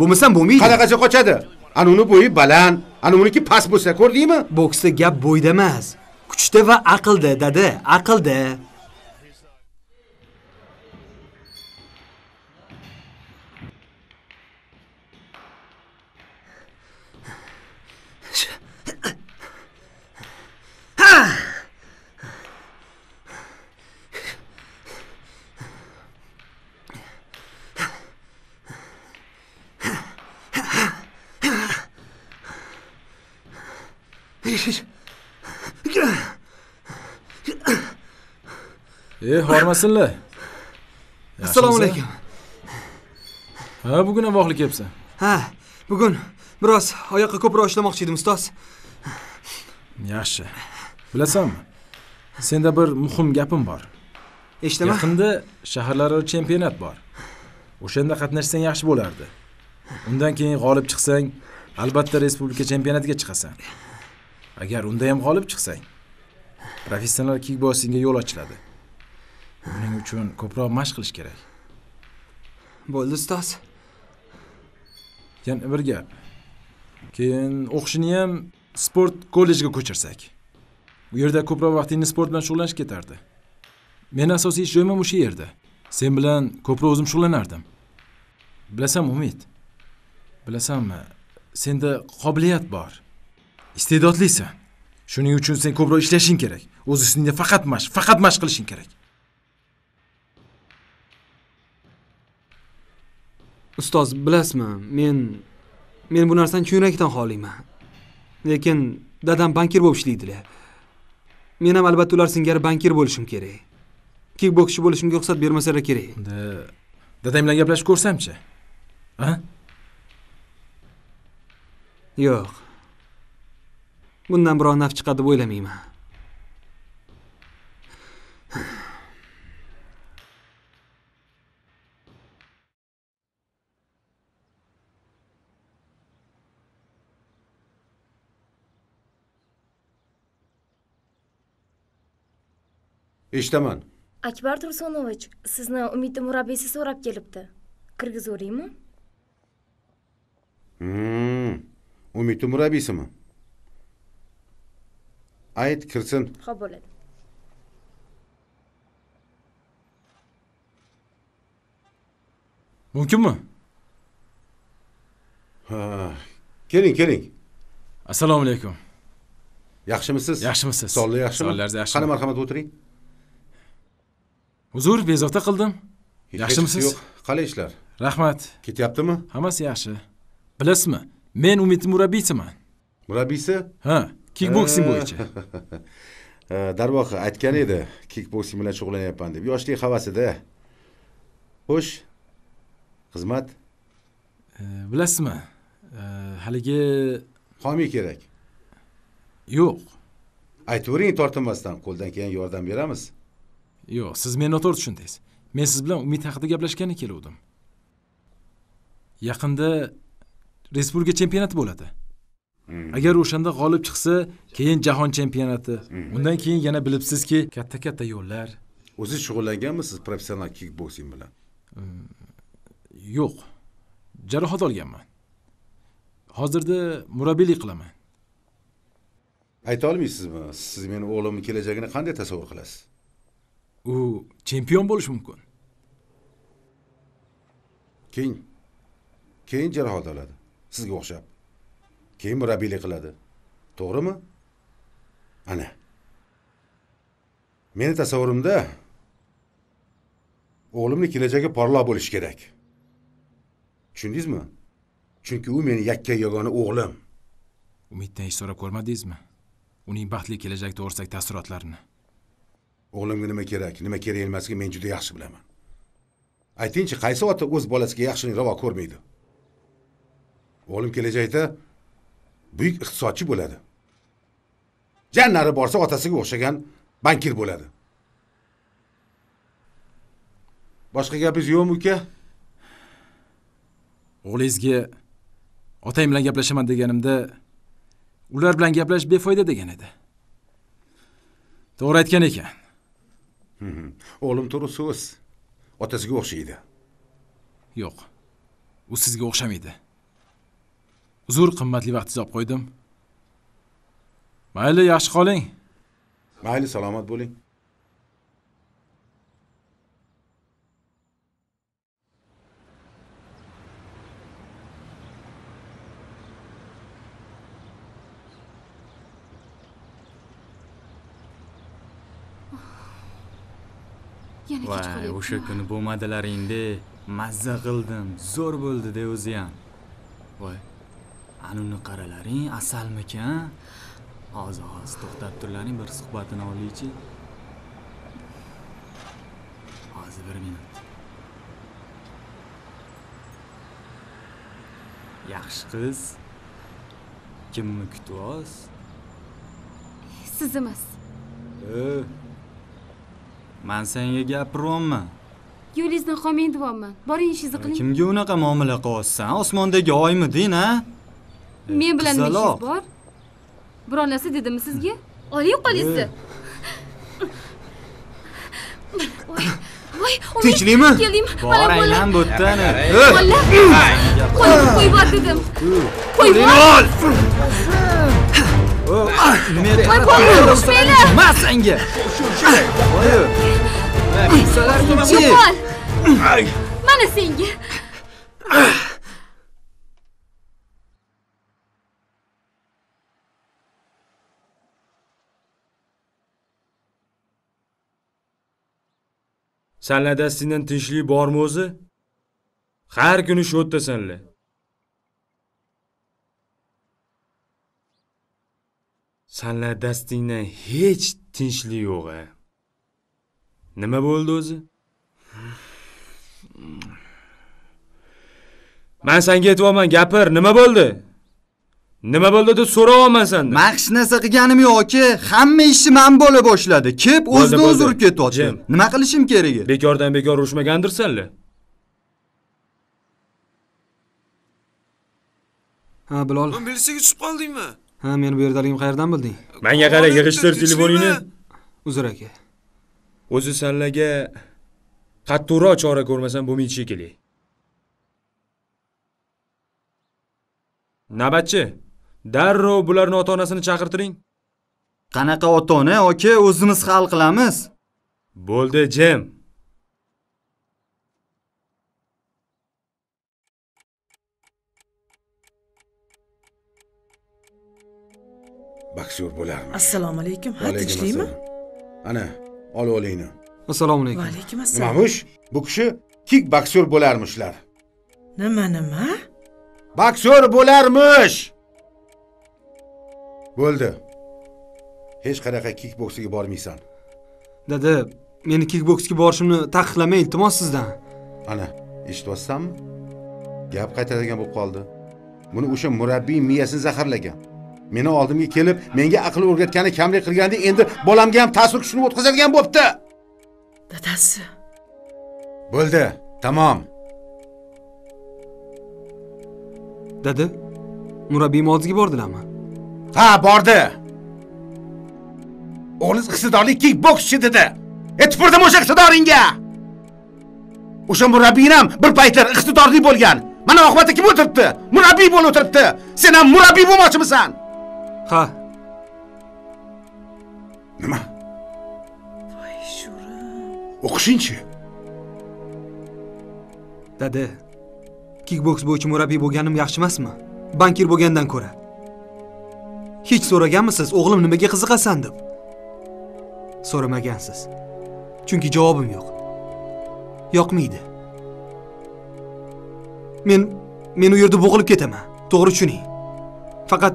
Bo'lmasam bo'lmaydi. Qanaqacha qochadi? Ana uni bo'yi baland, ana uniki past bo'lsa, ko'rdingmi? Boksda gap bo'yda emas, kuchda va aqlda, dada, aqlda. Hormasinlar. Assalomu alaykum. Ha, bugun ham vaqtli kelibsan. Ha, bugun biroz oyoqqa ko'proq ishlamoqchi edim, ustoz. Yaxshi. Bilasanmi? Senda bir muhim gapim bor. Eshitaman. Yaqinda shaharlararo chempionat bor. O'shanda qatnashsang yaxshi bo'lardi. Undan keyin g'olib chiqsang, albatta respublika chempionatiga chiqasan. Agar unda ham g'olib chiqsang, professional kickboksingga yo'l ochiladi. Buning uchun ko'proq mashq qilish kerak. Bo'ldi, ustoz. Yana bir gap. Keyin o'qishni ham sport kollejiga ko'chirsak. Bu yerda ko'proq vaqtingni sport bilan shug'ullanish ketardi. Men asosiy ish joyim o'sha yerda. Sen bilan ko'proq o'zim shug'ullanardim. Bilasan, Umid. Bilasanmi, senda qobiliyat bor. Iste'dodlisan. Shuning uchun sen ko'proq ishlashing kerak. O'z ustingda faqat mashq qilishing kerak. Ustoz, bilasizmi, men bu narsani yurakdan xohlayman. Lekin dadam bankir bo'lib ishlaydilar. Men ham albatta ular singari bankir bo'lishim kerak. Kickbokschi bo'lishimga ruxsat bermasalar kerak. Dadam bilan gaplashib ko'rsamchi? Ha? Yo'q. Bundan biror naf chiqadi deb o'ylamayman. Eshitaman. Akbar Tursunovich, sizni Umid murabbiysi so'rab kelibdi. Kirgizavringmi? Umid murabbiysimi? Ayt, kirsin. Xo'p, bo'ladi. Mumkinmi? Ha, keling. Assalomu alaykum. Yaxshimisiz? Yaxshimisiz? Sog'lik yaxshimi? Sog'ligingiz yaxshimi? Qani marhamat o'tiring. Uzr, bezovta qildim. Yaxshimisiz? Yo'q, qalay ishlar? Rahmat. Ketyaptimi? Hammasi yaxshi. Bilasizmi? Men Umid murabbiysiman. Murabbiysi? Ha, kickboksing bo'yicha. Darvoqe aytgan edi, kickboksing bilan shug'ullanyapman deb. Yoshlik havasida. Xo'sh, xizmat? Bilasizmi? Haligi homiy kerak. Yo'q. Aytavering tortinmasdan, qo'ldan kelgan yordam beramiz. Yo'q, siz meni noto'g'ri tushundingiz. Men siz bilan Umid haqida gaplashgani keluvdim. Yaqinda respublika chempionati bo'ladi. Agar o'shanda g'olib chiqsa, keyin jahon chempionati. Undan keyin yana bilibsizki, katta yo'llar. O'zingiz shug'ullanganmisiz professional kickboksing bilan? Yo'q. Jarohat olganman. Hozirda murabbiylik qilaman. Ayta olmaysizmi? Siz meni o'g'limning kelajagini qanday tasavvur qilasiz? U chempion bo'lish mumkin. Keyin jarohat oladi. Sizga o'xshab. Keyin murabbiylik qiladi. To'g'rimi? Ana. Meni tasavvurimda o'g'limning kelajagi porloq bo'lishi kerak. Tushundingizmi? Chunki u meni yakka yagona o'g'lim. Umiddan hech so'rab ko'rmadingizmi? Uning baxtli kelajak to'g'risidagi taassurotlarini. O'g'limga nima kerak emasligini men juda yaxshi bilaman. Aytingchi, qaysi ota o'z bolasiga yaxshilik ravo ko'rmaydi? O'g'lim kelajakda buyuk iqtisodchi bo'ladi. Jannari borsa otasiga o'xshagan bankir bo'ladi. Boshqa gapingiz yo'qmi, uka? O'g'lingizga otang bilan gaplashaman deganimda, ular bilan gaplash befoyda degan edi. To'g'ri aytgan ekan. O'g'lim to'g'ri so'z. Otasiga o'xshaydi. Yo'q. U sizga o'xshamaydi. Uzr, qimmatli vaqtingizni olib qo'ydim. Mayli, yaxshi qoling. Mayli, salomat bo'ling. Yana kech Voy, qolyapman. o'sha kuni bo'lmadilaringda mazza qildim. Zo'r bo'ldi-da o'zi ham. Voy, anuni qaralaring, asalmikan? Hozir to'xtab turlaring, bir suhbatini olaychi. Hozir 1 minut. Yaxshi qiz. Kimni kutyapsiz? Siz emas. Men senga gapiryapman. Yo'lingizdan qolmang deyapman. Boring ishingizni qiling. Kimga unaqa muomala qilyapsan? Osmondagi oymiding, ha? Men bilan nima qizaloq. ishingiz bor? Biror narsa dedimmi sizga? Oling qo'lingizni. Voy, Tinchlikmi? Keling, Boraylan bu yerdan. Qo'lni qo'yib yubor dedim. Qo'yib yubor. Nima Voy, qo'lni urishmanglar. Mas senga. Voy. Yo'qol. Mana senga. Senlar dastingdan tinchlik bormi o'zi? Har kuni shu o'tasanlar. Senlar dastingdan hech tinchlik yo'q, a. Nima bo'ldi o'zi? Men senga aytyapman, gapir, nima bo'ldi? Nima bo'ldi deb so'rayapman sendan. Men hech narsa qilganim yo'q, aka. Hamma ishni men bo'la boshladi. Kep o'zida o'z urib ketyapti. Jim. Nima qilishim kerak? Bekordan bekor urushmagandirsanlar. Ha, Bilol. Militsiyaga tushib qoldingmi? Ha, meni bu yerdaligim qayerdan bilding? Menga qara, yig'ishtir telefoningni. Uzr aka. O'zi senlarga qattiqroq chora ko'rmasam bo'lmaydi shekilli. Navbatchi, darrov bularning ota-onasini chaqirtiring. Qanaqa ota-ona, aka, o'zimiz hal qilamiz. Bo'ldi, Jim. Boksyor bo'larmi? Assalomu alaykum. Ha, Alaykum tinchlikmi? assalom. Ana, ol olingni. Assalomu alaykum. Va alaykum assalom. Nimamush? Bu kishi kick boksyor bo'larmishlar. Nima? Boksyor bo'larmish. Bo'ldi. Hech qanaqa kick boksiga bormaysan. Dada, meni kickboksga borishimni taqiqlamang, iltimos sizdan. Ana, eshityapsanmi? Gap qaytadigan bo'lib qoldi. Buni o'sha murabbiy miyasini zaharlagan. Meni oldimga kelib, menga aql o'rgatgani kamlik qilganda endi bolamga ham ta'sir kuchini o'tkazadigan bo'pti. Dadasi. Bo'ldi, tamom. Dada, murabbiyim oldiga bordilarmi? Ha, bordi. O'g'lingiz iqtidorli kickbokschi dedi. Aytib o'sha iqtidoringga. O'sha murabbiyim ham bir paytlar iqtidorli bo'lgan. Mana oqibatda kim o'tiribdi? Murabbiy bo'lib o'tiribdi. Sen ham murabbiy bo'lmoqchimisan? Ha. Nima? Voy sho'rim. O'qishingchi. Dada, kickboks bo'yicha murabbiy bo'lganim yaxshi emasmi? Bankir bo'lgandan ko'ra. Hech so'raganmisiz, o'g'lim nimaga qiziqasan deb? So'ramagansiz. Chunki javobim yo'q. Yoqmaydi. Men u yerda bo'g'ilib ketaman. To'g'ri tushuning. Faqat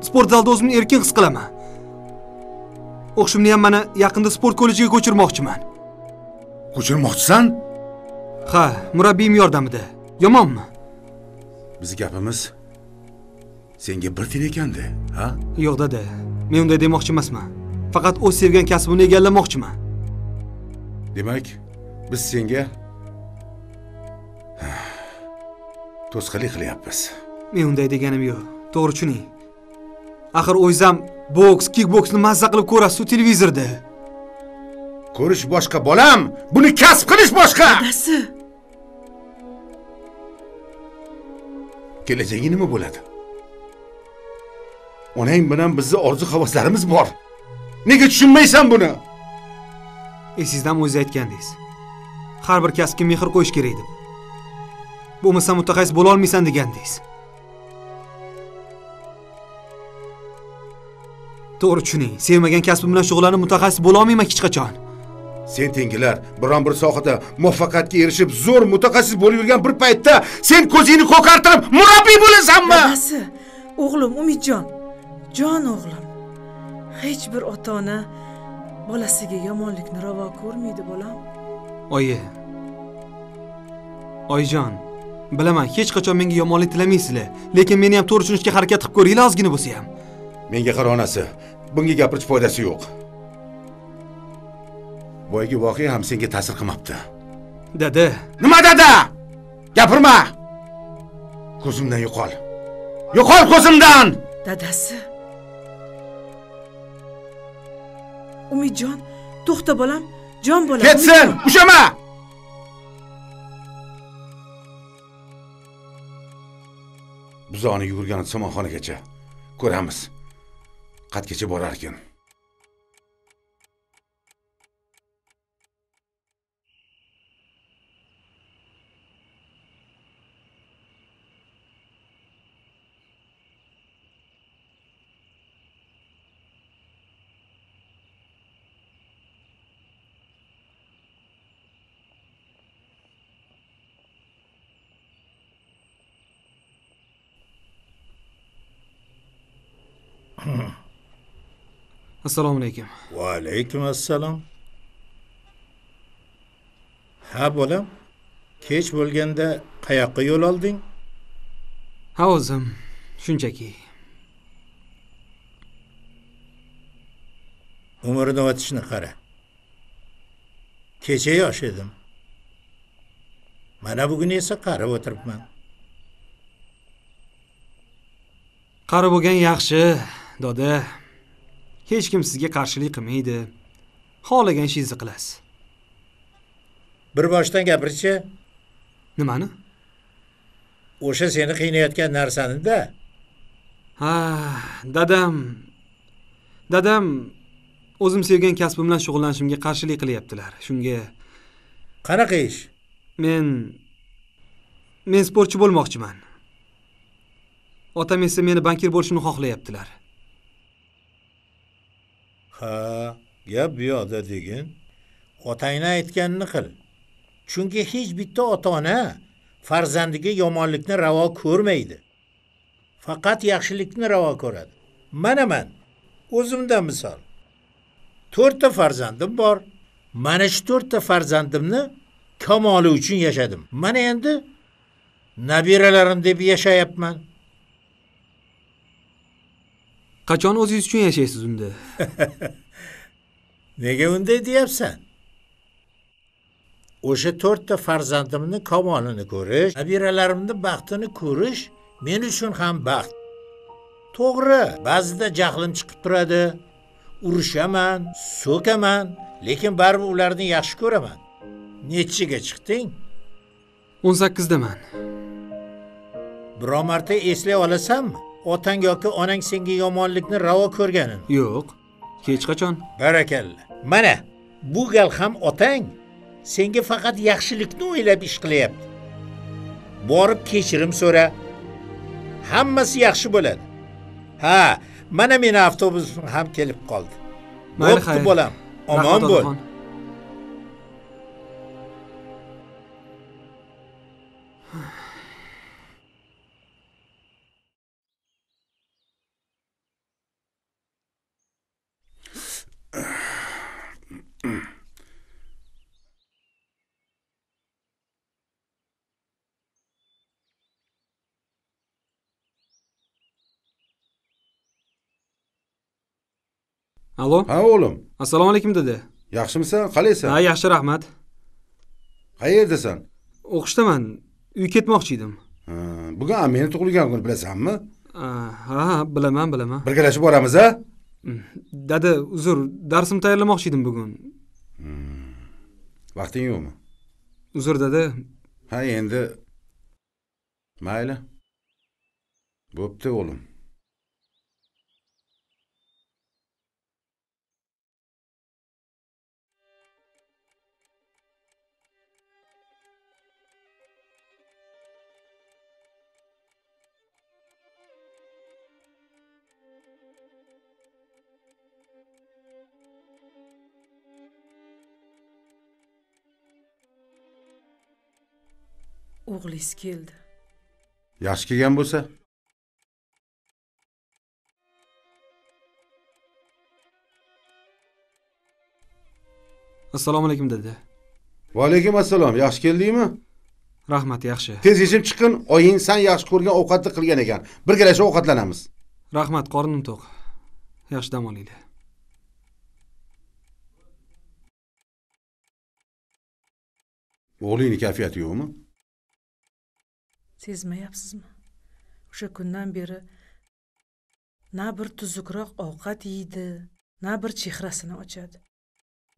sport zalda o'zimni erkin his qilaman. O'qishimni ham mana yaqinda sport kollejiga ko'chirmoqchiman. Ko'chirmoqchisan? Ha, murabbiyim yordamida. Yomonmi? Biz gapimiz senga bir tin ekanda, ha? Yo'q dada, men unday demoqchi emasman. Faqat o'z sevgan kasbimni egallamoqchiman. Demak, biz senga to'sqinlik qilyapmiz. Men unday deganim yo'q. To'g'ri tushuning. Axir o'zim boks, kickboksni mazza qilib ko'rasiz televizorda. Ko'rish boshqa bolam, buni kasb qilish boshqa. Dadasi. kelajagi nima bo'ladi? Onang bilan bizning orzu-havaslarimiz bor. Nega tushunmaysan buni? Esingizdan o'zingiz aytgandingiz. Har bir kasbga mehr qo'yish kerak deb. Bo'lmasa mutaxassis bo'la olmaysan degandingiz. To'g'ri tushuning. Sevmagan kasbim bilan shug'ullanib mutaxassis bo'la olmayman hech qachon. Sen tengilar biron bir sohada muvaffaqiyatga erishib zo'r mutaxassis bo'lib yurgan bir paytda sen ko'zingni ko'kartirib murabbiy bo'lasanmi? Dadasi, o'g'lim Umidjon, jon o'g'lim. Hech bir ota-ona bolasiga yomonlikni ravo ko'rmaydi, bolam. Oyi. Oyijon, bilaman, hech qachon menga yomonlik tilamaysizlar, lekin meni ham to'g'ri tushunishga harakat qilib ko'ringlar ozgina bo'lsa ham. Menga qara onasi, bunga gapirish foydasi yo'q. Boyagi voqea ham senga ta'sir qilmabdi. Dada. Nima dada? Gapirma. Ko'zimdan yo'qol. Yo'qol ko'zimdan. Dadasi. Umidjon, to'xta bolam, jon bolam. Ketsin, ushama. Buzoni yugurgan somonxonagacha ko'ramiz. Qatgacha borar ekan. Assalomu alaykum. Va alaykum assalom. Ha bolam, kech bo'lganda qayoqqa yo'l olding? Ha o'zim, shunchaki. Umrni o'tishni qara. Kecha yosh edim. Mana bugun esa qarib o'tiribman. Qari bo'lgan yaxshi, doda. Hech kim sizga qarshilik qilmaydi. Xohlagan ishingizni qilasiz. Bir boshdan gapirchi. Nimani? O'sha seni qiynayotgan narsani-da. Ha, dadam o'zim sevgan kasbim bilan shug'ullanishimga qarshilik qilyaptilar. Shunga qanaqa ish? Men sportchi bo'lmoqchiman. Otam esa meni bankir bo'lishimni xohlayaptilar. Ha, gap bu yoqda degin. Otangni aytganini qil. Chunki hech bitta ota-ona farzandiga yomonlikni ravo ko'rmaydi. Faqat yaxshilikni ravo ko'radi. Mana men o'zimdan misol. 4 ta farzandim bor. Mana shu 4 ta farzandimni kamoli uchun yashadim. Mana endi nabiralarim deb yashayapman. Qachon o'zingiz uchun yashaysiz unda? Nega unday deyapsan? O'sha 4 ta farzandimni kamolini ko'rish, nabiralarimni baxtini ko'rish men uchun ham baxt. To'g'ri, ba'zida jahlim chiqib turadi. Urushaman, so'kaman, lekin baribir ularni yaxshi ko'raman. Nechiga chiqding? 18 daman. Biror marta eslay olasanmi? Otang yoki onang senga yomonlikni ravo ko'rganini? Yo'q, hech qachon. Barakalla. Mana, bu gal ham otang senga faqat yaxshilikni o'ylab ish qilyapti. Borib kechirim so'ra. Hammasi yaxshi bo'ladi. Ha, mana meni avtobusim ham kelib qoldi. Bo'pti bolam, omon bo'l. Alo? Ha o'g'lim. Assalomu alaykum dada. Yaxshimisan? Qalaysan? Ha, yaxshi, rahmat. Qayerdasan? O'qishdaman. Uy ketmoqchi edim. Bugun meni tug'ilgan kun bilasanmi? Ha, bilaman. Birgalashib boramiz, a? Dada, uzr, darsimni tayyorlamoqchi edim bugun. Vaqting yo'qmi? Uzr dada. Ha, endi mayli. Bo'pti o'g'lim. O'g'lingiz keldi. Yaxshi kelgan bo'lsa, Assalomu alaykum dada. va alaykum assalom. Yaxshi keldingmi? Rahmat, yaxshi. Tez yechib chiqqin, oying sen yaxshi ko'rgan ovqatni qilgan ekan. Birgalashib ovqatlanamiz. Rahmat, qornim to'q. Yaxshi dam olinglar. O'g'lingning kayfiyati yo'qmi? Sezmayapsizmi? O'sha kundan beri na bir tuzukroq ovqat yeydi, na bir chehrasini ochadi.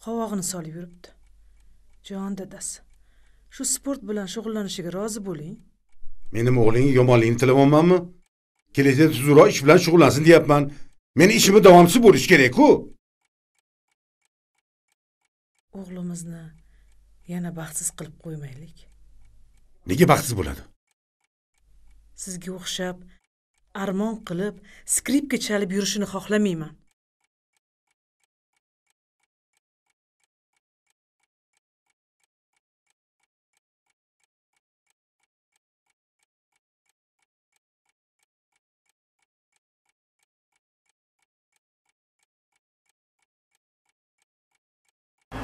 Qovog'ini solib yuribdi. Jon dadasi, shu sport bilan shug'ullanishiga rozi bo'ling. Mening o'g'lingning yomonligini tilamaymanmi? Kelajakda tuzukroq ish bilan shug'ullansin deyapman. Meni ishimni davomsiz bo'lish kerak-ku. O'g'limizni yana baxtsiz qilib qo'ymaylik. Nega baxtsiz bo'ladi? Sizga o'xshab armon qilib, skripka chalib yurishini xohlamayman.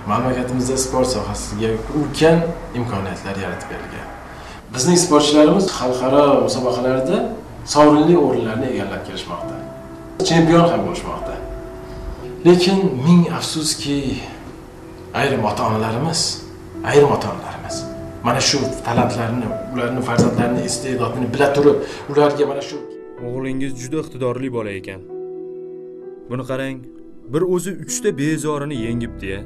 Mamlakatimizda sport sohasiga ulkan imkoniyatlar yaratib berilgan. Bizning sportchilarimiz xalqaro musobaqalarda sovrinli o'rinlarni egallab kelishmoqda. Chempion ham bo'lishmoqda. Lekin ming afsuski, ayrim ota-onalarimiz mana shu talantlarni, ularning farzandlarining iste'dodini bila turib, ularga mana shu O'g'lingiz juda iqtidorli bola ekan. Buni qarang, bir o'zi 3 ta bezorini yengibdi-ya.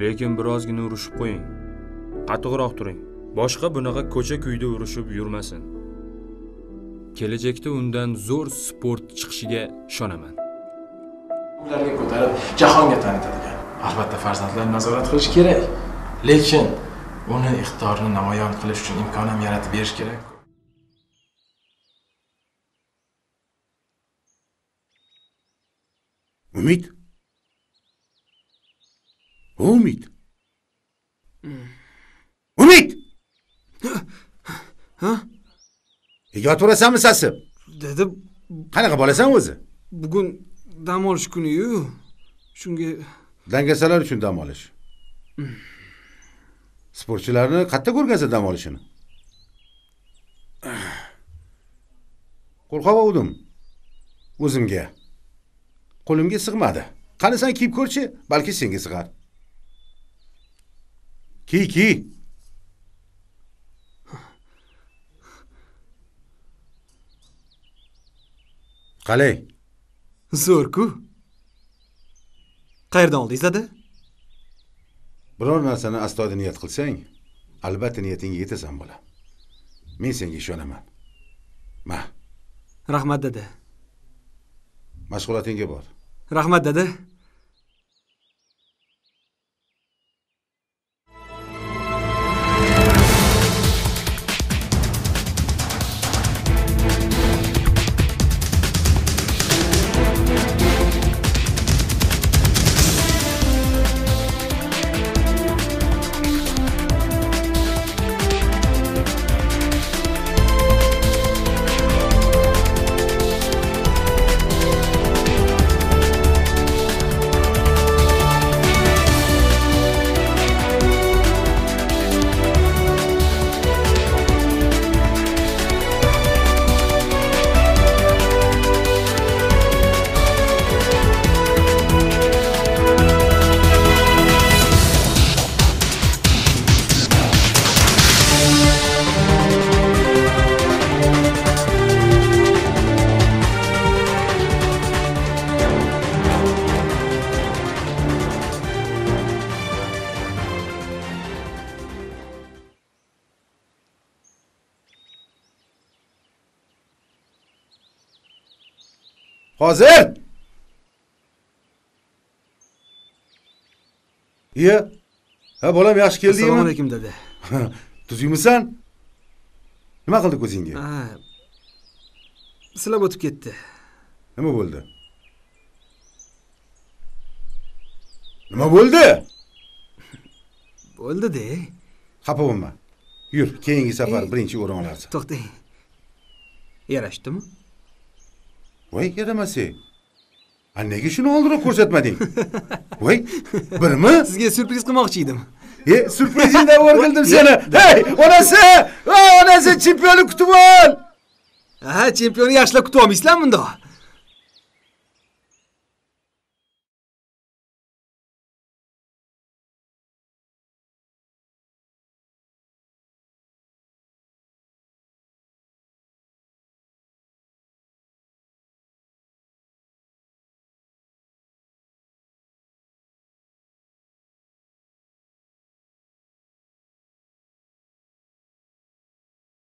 Lekin birozgina urushib qo'ying. Qattiqroq turing. Boshqa bunaqa ko'cha-kuyda urushib yurmasin. Kelajakda undan zo'r sport chiqishiga ishonaman. ularga ko'tarib jahonga tanitadigan. Albatta farzandlarni nazorat qilish kerak. Lekin uni iqtidorini namoyon qilish uchun imkon ham yaratib berish kerak. Umid. Umid. Umid. Ha? Yotirasanmi sasib? Dedi, Qanaqa bo'lasan o'zi? bugun dam olish kuni-yu. Shunga Dangasalar uchun dam olish. Sportchilarni qayerda ko'rgansiz dam olishini? Qo'rqoq bo'ldim. O'zimga. Qo'limga sig'madi. Qani sen kiyib ko'rchi, balki senga sig'ar. Kiy. Qalay? zo'r-ku. Qayerdan oldingiz dedi? Biror narsani astoydil niyat qilsang, albatta niyatingga yetasan bola. Men senga ishonaman. Ma. Rahmat dedi. Mashg'ulotingga bor. Rahmat dedi. Hozir! Iya. Ha, bolam yaxshi keldingmi? Assalomu alaykum dada. Tuzukmisan? Nima qildi ko'zingga? Ha. Silab o'tib ketdi. Nima bo'ldi? Nima bo'ldi? Bo'ldi-de. Xafa bo'lma. Yur, keyingi safar birinchi o'rin olarsan. To'xtang. Yarashdimi? Voy, yaramasang. Nega shuni oldinroq ko'rsatmading? Voy, birmi? Sizga syurpriz qilmoqchi edim. Surprizingdan o'rgildim seni. Hey, onasi! Onasi chempionni kutib ol! Ha, chempionni yaxshilab kutib olmaysizlar bunda.